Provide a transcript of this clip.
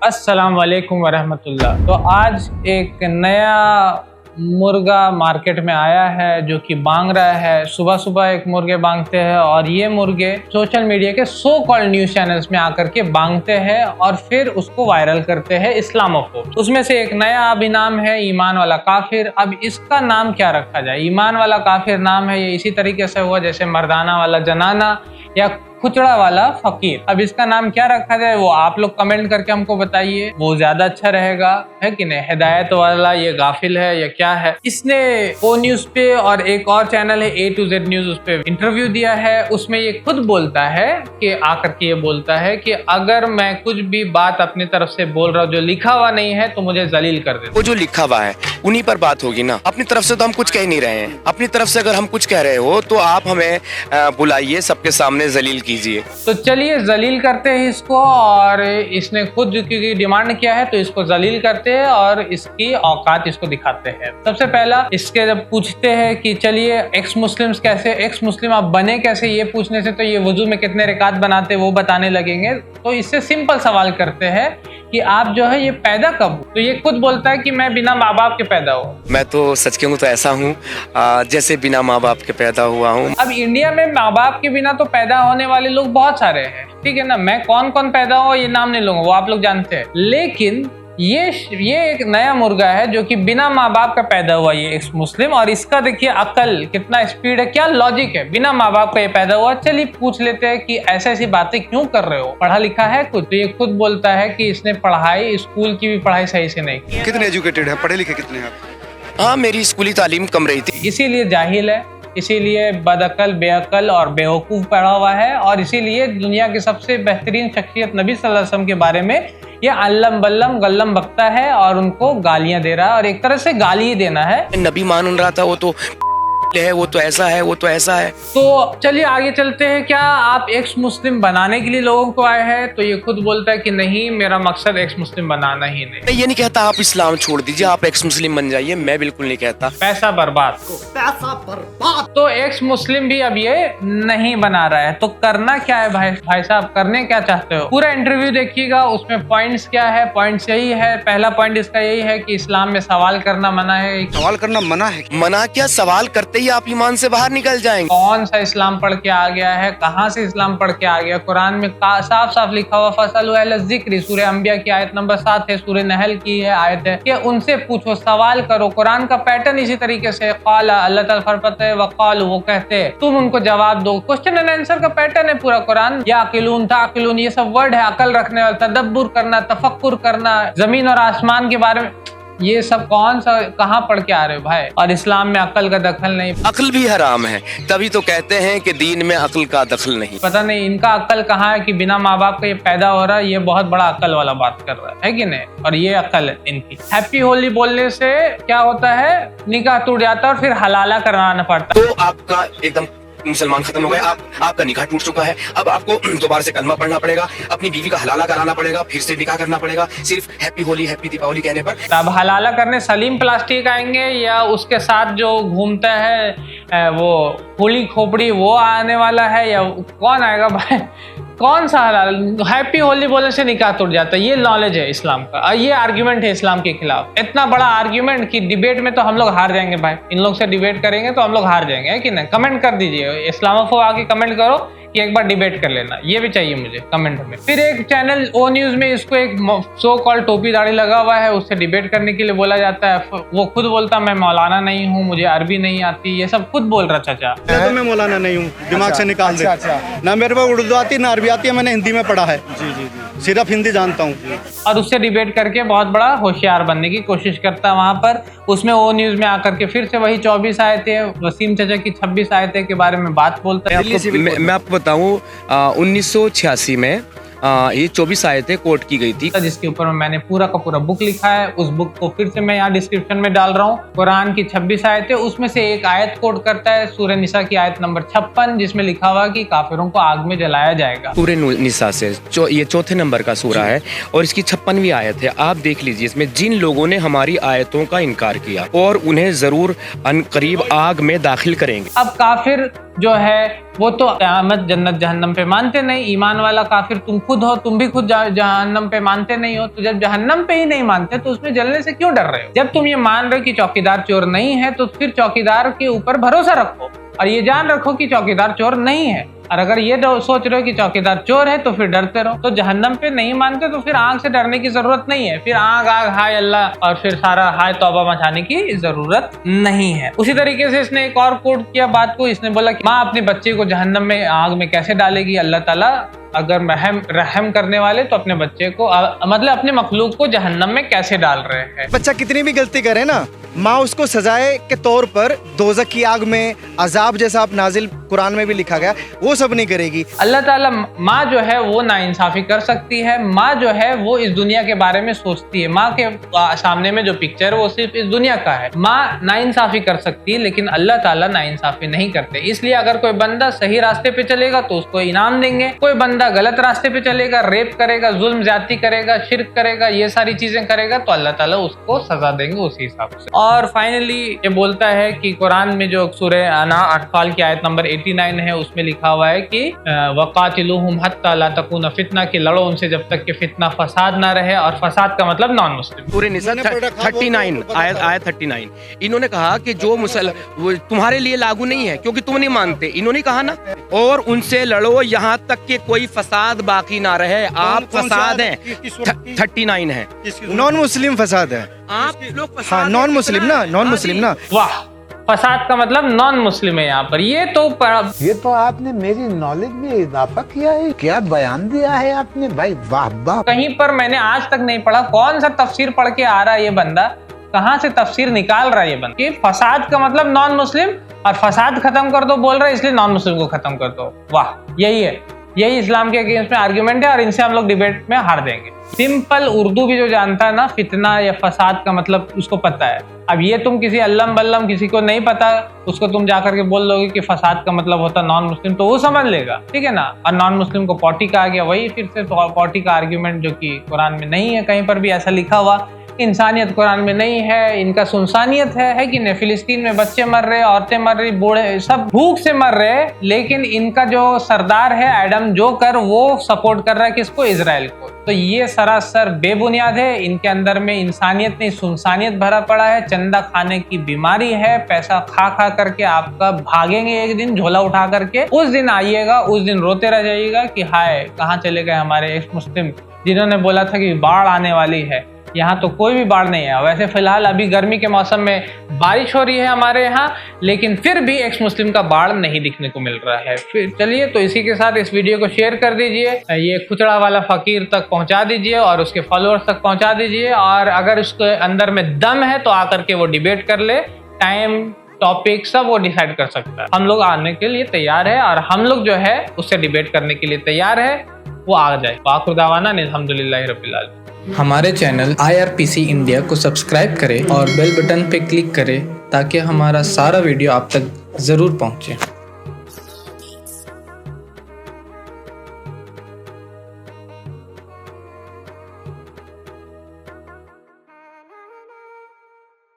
अस्सलाम वालेकुम वरहमतुल्लाह। तो आज एक नया मुर्गा मार्केट में आया है जो कि बांग रहा है। सुबह सुबह एक मुर्गे बांगते हैं और ये मुर्गे सोशल मीडिया के सो कॉल्ड न्यूज चैनल्स में आकर के बांगते हैं और फिर उसको वायरल करते हैं इस्लामोफोब। उसमें से एक नया अभी नाम है ईमान वाला काफिर। अब इसका नाम क्या रखा जाए? ईमान वाला काफिर नाम है, ये इसी तरीके से हुआ जैसे मर्दाना वाला जनाना या खुचड़ा वाला फकीर। अब इसका नाम क्या रखा जाए वो आप लोग कमेंट करके हमको बताइए, वो ज्यादा अच्छा रहेगा, है कि नहीं? हिदायत वाला ये गाफिल है या क्या है? इसने ओ न्यूज पे और एक और चैनल है A to Z न्यूज, उस पे इंटरव्यू दिया है। उसमें ये खुद बोलता है कि आकर के ये बोलता है कि अगर मैं कुछ भी बात अपनी तरफ से बोल रहा हूँ जो लिखा हुआ नहीं है तो मुझे जलील कर दे। वो जो लिखा हुआ है उन्हीं पर बात होगी ना। अपनी तरफ से तो हम कुछ कह नहीं रहे हैं। अपनी तरफ से अगर हम कुछ कह रहे हो तो आप हमें बुलाइए, सबके सामने जलील कीजिए। तो चलिए जलील करते हैं इसको। और इसने खुद क्योंकि डिमांड किया है तो इसको जलील करते हैं और इसकी औकात इसको दिखाते हैं। सबसे पहला इसके जब पूछते हैं कि चलिए एक्स मुस्लिम्स कैसे, एक्स मुस्लिम आप बने कैसे, ये पूछने से तो ये वजू में कितने रिकात बनाते वो बताने लगेंगे। तो इससे सिंपल सवाल करते हैं कि आप जो है ये पैदा कब हुए? तो ये खुद बोलता है कि मैं बिना माँ बाप के पैदा हुआ। मैं तो सच कहूँ तो ऐसा हूँ जैसे बिना माँ बाप के पैदा हुआ हूँ। अब इंडिया में माँ बाप के बिना तो पैदा होने वाले लोग बहुत सारे हैं, ठीक है ना? मैं कौन कौन पैदा हुआ ये नाम नहीं लूंगा, वो आप लोग जानते हैं। लेकिन ये एक नया मुर्गा है जो कि बिना माँ बाप का पैदा हुआ, ये एक्स मुस्लिम। और इसका देखिए अकल कितना स्पीड है, क्या लॉजिक है। बिना माँ बाप का ये पैदा हुआ। चलिए पूछ लेते हैं कि ऐसी बातें क्यों कर रहे हो, पढ़ा लिखा है कुछ? तो ये खुद बोलता है कि इसने पढ़ाई, स्कूल की भी पढ़ाई सही से नहीं की। कितने एजुकेटेड है, पढ़े लिखे कितने हैं आप? हाँ, मेरी स्कूली तालीम कम रही थी, इसीलिए जाहिल है, इसीलिए बदअकल, बेअकल और बेवकूफ़ पड़ा हुआ है। और इसीलिए दुनिया की सबसे बेहतरीन शख्सियत नबी सल्लल्लाहु अलैहि वसल्लम के बारे में ये अल्लम बल्लम गल्लम बकता है और उनको गालियां दे रहा है। और एक तरह से गाली ही देना है। नबी मान रहा था वो तो है, वो तो ऐसा है, वो तो ऐसा है। तो चलिए आगे चलते हैं। क्या आप एक्स मुस्लिम बनाने के लिए लोगों को आए हैं? तो ये खुद बोलता है कि नहीं, मेरा मकसद एक्स मुस्लिम बनाना ही नहीं। मैं ये नहीं कहता आप इस्लाम छोड़ दीजिए, आप एक्स मुस्लिम बन जाइए, मैं बिल्कुल नहीं कहता। पैसा बर्बाद, पैसा बर्बाद। तो एक्स मुस्लिम भी अब ये नहीं बना रहा है। तो करना क्या है भाई साहब, करने क्या चाहते हो? पूरा इंटरव्यू देखिएगा, उसमें पॉइंट्स क्या है। पॉइंट्स यही है, पहला पॉइंट इसका यही है कि इस्लाम में सवाल करना मना है। सवाल करना मना है? मना क्या, सवाल करते ही आप ईमान से बाहर निकल जाएंगे। कौन सा इस्लाम पढ़ के आ गया है, कहाँ से इस्लाम पढ़ के आ गया? कुरान में साफ साफ लिखा हुआ फसलु अहल ज़िक्र, सूरह अंबिया की आयत नंबर 7 है, सूरह नहल की है आयत है कि उनसे पूछो, सवाल करो। कुरान का पैटर्न इसी तरीके से क़ाला, अल्लाह ताला फरमाते हैं वक़ालू, वो कहते हैं, तुम उनको जवाब दो। क्वेश्चन एंड आंसर का पैटर्न है पूरा कुरान। याक़िलून, ताक़िलून, ये सब वर्ड है अकल रखने वाला। तदब्बुर करना, तफक्कुर करना, जमीन और आसमान के बारे में, ये सब कौन सा कहाँ पढ़ के आ रहे हो भाई? और इस्लाम में अकल का दखल नहीं। अक्ल भी हराम है, तभी तो कहते हैं कि दीन में अक्ल का दखल नहीं। पता नहीं इनका अक्ल कहाँ है कि बिना माँ बाप का ये पैदा हो रहा है। ये बहुत बड़ा अक्ल वाला बात कर रहा है कि नहीं? और ये अक्ल है इनकी। हैप्पी होली बोलने से क्या होता है? निकाह टूट जाता है और फिर हलाला कराना पड़ता है। तो आपका एकदम मुसलमान खत्म हो गए, आपका निकाह टूट चुका है। अब आपको दोबारा से कलमा पढ़ना पड़ेगा, अपनी बीवी का हलाला कराना पड़ेगा, फिर से निकाह करना पड़ेगा, सिर्फ हैप्पी होली हैप्पी दीपावली कहने पर। अब हलाला करने सलीम प्लास्टिक आएंगे या उसके साथ जो घूमता है वो होली खोपड़ी वो आने वाला है, या कौन आएगा भाई? कौन सा हलाल? हैप्पी होली बोलने से निकाह टूट जाता है। ये नॉलेज है इस्लाम का और ये आर्ग्यूमेंट है इस्लाम के खिलाफ। इतना बड़ा आर्ग्यूमेंट कि डिबेट में तो हम लोग हार जाएंगे भाई। इन लोग से डिबेट करेंगे तो हम लोग हार जाएंगे, है कि नहीं? कमेंट कर दीजिए, इस्लामोफोब आके कमेंट करो कि एक बार डिबेट कर लेना। ये भी चाहिए मुझे कमेंट में। फिर एक चैनल ओ न्यूज में इसको एक सो कॉल टोपी दाढ़ी लगा हुआ है, उससे डिबेट करने के लिए बोला जाता है। वो खुद बोलता मैं मौलाना नहीं हूँ, मुझे अरबी नहीं आती, ये सब खुद बोल रहा। चाचा तो मैं मौलाना नहीं हूँ, दिमाग से निकाल दे। ना मेरे पास उर्दू आती ना अरबी आती है, मैंने हिंदी में पढ़ा है। जी जी जी, सिर्फ हिंदी जानता हूँ। और उससे डिबेट करके बहुत बड़ा होशियार बनने की कोशिश करता है वहां पर। उसमें ओ न्यूज में आकर के फिर से वही 24 आयतें, वसीम चाचा की 26 आयतें के बारे में बात बोलता है। मैं आपको बताऊं 1986 में ये 24 आयतें कोट की गई थी, जिसके ऊपर मैंने पूरा का पूरा बुक लिखा है। उस बुक को फिर से मैं यहाँ डिस्क्रिप्शन में डाल रहा हूँ। कुरान की 26 आयतें, उसमें से एक आयत कोट करता है सूरह निसा की आयत नंबर 56, जिसमें लिखा हुआ कि काफिरों को आग में जलाया जाएगा। सूरह निसा से ये चौथे नंबर का सूरा है और इसकी 56वीं आयत है। आप देख लीजिए, इसमें जिन लोगों ने हमारी आयतों का इनकार किया और उन्हें जरूर अनकरीब आग में दाखिल करेंगे। अब काफिर जो है वो तो क़यामत जन्नत जहन्नम पे मानते नहीं। ईमान वाला काफिर तुम खुद हो, तुम भी खुद जहन्नम पे मानते नहीं हो। तो जब जहन्नम पे ही नहीं मानते तो उसमें जलने से क्यों डर रहे हो? जब तुम ये मान रहे हो कि चौकीदार चोर नहीं है तो फिर चौकीदार के ऊपर भरोसा रखो और ये जान रखो कि चौकीदार चोर नहीं है। और अगर ये सोच रहे हो कि चौकीदार चोर है तो फिर डरते रहो। तो जहन्नम पे नहीं मानते तो फिर आग से डरने की जरूरत नहीं है। फिर आग आग हाय अल्लाह और फिर सारा हाय तौबा मचाने की जरूरत नहीं है। उसी तरीके से इसने एक और कोट किया बात को। इसने बोला कि माँ अपने बच्चे को जहन्नम में आग में कैसे डालेगी? अल्लाह ताला अगर रहम करने वाले तो अपने बच्चे को मतलब अपने मखलूक को जहन्नम में कैसे डाल रहे हैं। बच्चा कितनी भी गलती करे ना, माँ उसको सजाए के तौर पर दोज़ख की आग में अजाब जैसा आप नाजिल कुरान में भी लिखा गया वो सब नहीं करेगी। अल्लाह ताला माँ जो है वो नाइंसाफी कर सकती है। माँ जो है वो इस दुनिया के बारे में सोचती है। माँ के सामने में जो पिक्चर है वो सिर्फ इस दुनिया का है। माँ नाइंसाफी कर सकती है लेकिन अल्लाह ताला नाइंसाफी नहीं करते। इसलिए अगर कोई बंदा सही रास्ते पे चलेगा तो उसको इनाम देंगे, कोई बंदा गलत रास्ते पे चलेगा, रेप करेगा, जुल्म ज्यादती करेगा, शिर्क करेगा, ये सारी चीजें करेगा तो अल्लाह ताला उसको सजा देंगे उसी हिसाब से। और फाइनली ये बोलता है कि कुरान में जो सूरह अनफाल की आयत नंबर 89 है उसमें लिखा हुआ है कि वक़ातिलूहुम हत्ता ला तकून फितना, कि लड़ो उनसे जब तक कि फितना फसाद ना रहे। और फसाद का मतलब नॉन मुस्लिम। पूरे निसा 39 आयत 39 इन्होंने कहा कि जो वो तुम्हारे लिए लागू नहीं है क्योंकि तुम नहीं मानते। इन्होंने कहा ना, और उनसे लड़ो यहाँ तक कि कोई फसाद बाकी ना रहे। आप फसाद हैं 39 है, नॉन मुस्लिम फसाद है। आप लोग हाँ नॉन मुस्लिम ना, नॉन मुस्लिम ना। वाह, फसाद का मतलब नॉन मुस्लिम है यहाँ पर। ये तो आपने मेरी नॉलेज में इजाफा किया है, क्या बयान दिया है आपने भाई, वाह वाह। कहीं पर मैंने आज तक नहीं पढ़ा। कौन सा तफसीर पढ़ के आ रहा है ये बंदा, कहाँ से तफसीर निकाल रहा है ये बंदा कि फसाद का मतलब नॉन मुस्लिम और फसाद खत्म कर दो बोल रहा है इसलिए नॉन मुस्लिम को खत्म कर दो। वाह, यही है, यही इस्लाम के अगेंस्ट में आर्ग्यूमेंट है और इनसे हम लोग डिबेट में हार देंगे। सिंपल उर्दू भी जो जानता है ना, फितना या फसाद का मतलब उसको पता है। अब ये तुम किसी अल्लम बल्लम किसी को नहीं पता, उसको तुम जाकर के बोल दोगे कि फसाद का मतलब होता नॉन मुस्लिम तो वो समझ लेगा, ठीक है ना। और नॉन मुस्लिम को पॉटी कहा गया, वही फिर से पॉटी का आर्ग्यूमेंट जो कि कुरान में नहीं है कहीं पर भी ऐसा लिखा हुआ। इंसानियत कुरान में नहीं है, इनका सुनसानियत है कि नहीं। फिलिस्तीन में बच्चे मर रहे, औरतें मर रही, बूढ़े सब भूख से मर रहे, लेकिन इनका जो सरदार है एडम जोकर वो सपोर्ट कर रहा है किसको? इजराइल को। तो ये सरासर बेबुनियाद है। इनके अंदर में इंसानियत नहीं सुनसानियत भरा पड़ा है। चंदा खाने की बीमारी है। पैसा खा खा करके आपका भागेंगे एक दिन झोला उठा करके। उस दिन आइएगा, उस दिन रोते रह जाइएगा कि हाय कहाँ चले गए हमारे एक्स मुस्लिम जिन्होंने बोला था कि बाढ़ आने वाली है। यहाँ तो कोई भी बाढ़ नहीं है। वैसे फिलहाल अभी गर्मी के मौसम में बारिश हो रही है हमारे यहाँ, लेकिन फिर भी एक्स मुस्लिम का बाढ़ नहीं दिखने को मिल रहा है। फिर चलिए, तो इसी के साथ इस वीडियो को शेयर कर दीजिए, ये खुचड़ा वाला फकीर तक पहुँचा दीजिए और उसके फॉलोअर्स तक पहुँचा दीजिए। और अगर उसके अंदर में दम है तो आकर के वो डिबेट कर ले, टाइम टॉपिक सब वो डिसाइड कर सकता है। हम लोग आने के लिए तैयार है और हम लोग जो है उससे डिबेट करने के लिए तैयार है, वो आ जाए। आखिर दावाना अल्हम्दुलिल्लाहि रब्बिल आलमीन। हमारे चैनल IRPC इंडिया को सब्सक्राइब करें और बेल बटन पे क्लिक करें ताकि हमारा सारा वीडियो आप तक ज़रूर पहुंचे।